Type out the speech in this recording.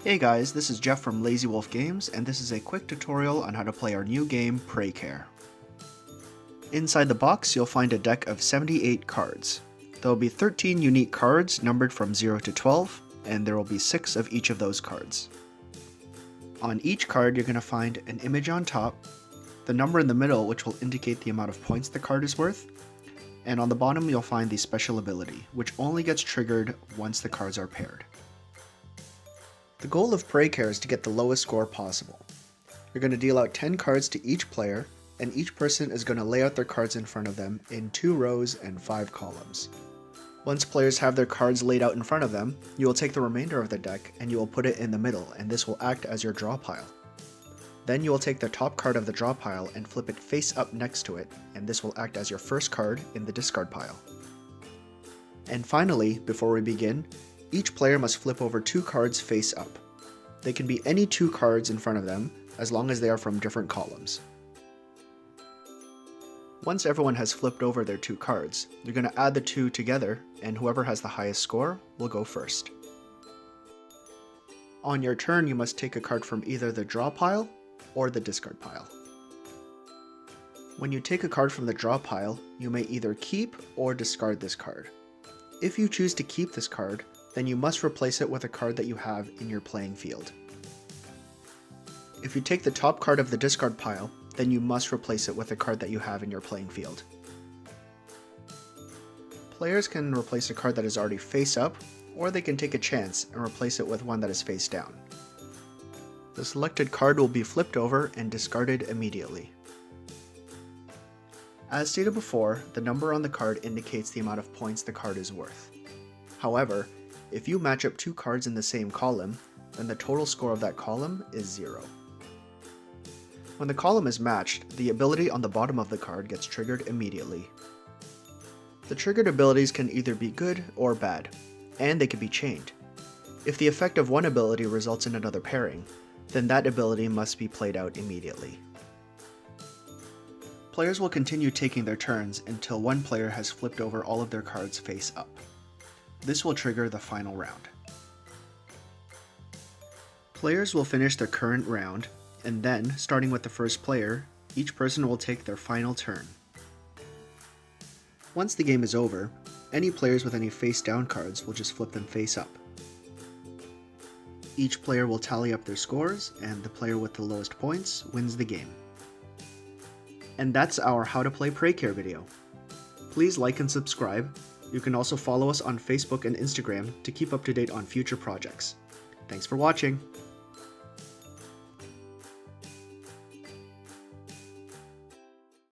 Hey guys, this is Jeff from Lazy Wolf Games, and this is a quick tutorial on how to play our new game, Precare. Inside the box, you'll find a deck of 78 cards. There will be 13 unique cards numbered from 0 to 12, and there will be 6 of each of those cards. On each card, you're going to find an image on top, the number in the middle which will indicate the amount of points the card is worth, and on the bottom you'll find the special ability, which only gets triggered once the cards are paired. The goal of Precare is to get the lowest score possible. You're going to deal out 10 cards to each player, and each person is going to lay out their cards in front of them in 2 rows and 5 columns. Once players have their cards laid out in front of them, you will take the remainder of the deck and you will put it in the middle, and this will act as your draw pile. Then you will take the top card of the draw pile and flip it face up next to it, and this will act as your first card in the discard pile. And finally, before we begin, each player must flip over 2 cards face up. They can be any 2 cards in front of them, as long as they are from different columns. Once everyone has flipped over their 2 cards, you're going to add the 2 together, and whoever has the highest score will go first. On your turn, you must take a card from either the draw pile or the discard pile. When you take a card from the draw pile, you may either keep or discard this card. If you choose to keep this card, then you must replace it with a card that you have in your playing field. If you take the top card of the discard pile, then you must replace it with a card that you have in your playing field. Players can replace a card that is already face up, or they can take a chance and replace it with one that is face down. The selected card will be flipped over and discarded immediately. As stated before, the number on the card indicates the amount of points the card is worth. However, if you match up 2 cards in the same column, then the total score of that column is 0. When the column is matched, the ability on the bottom of the card gets triggered immediately. The triggered abilities can either be good or bad, and they can be chained. If the effect of one ability results in another pairing, then that ability must be played out immediately. Players will continue taking their turns until one player has flipped over all of their cards face up. This will trigger the final round. Players will finish their current round, and then, starting with the first player, each person will take their final turn. Once the game is over, any players with any face down cards will just flip them face up. Each player will tally up their scores, and the player with the lowest points wins the game. And that's our How to Play Precare video. Please like and subscribe. You can also follow us on Facebook and Instagram to keep up to date on future projects. Thanks for watching!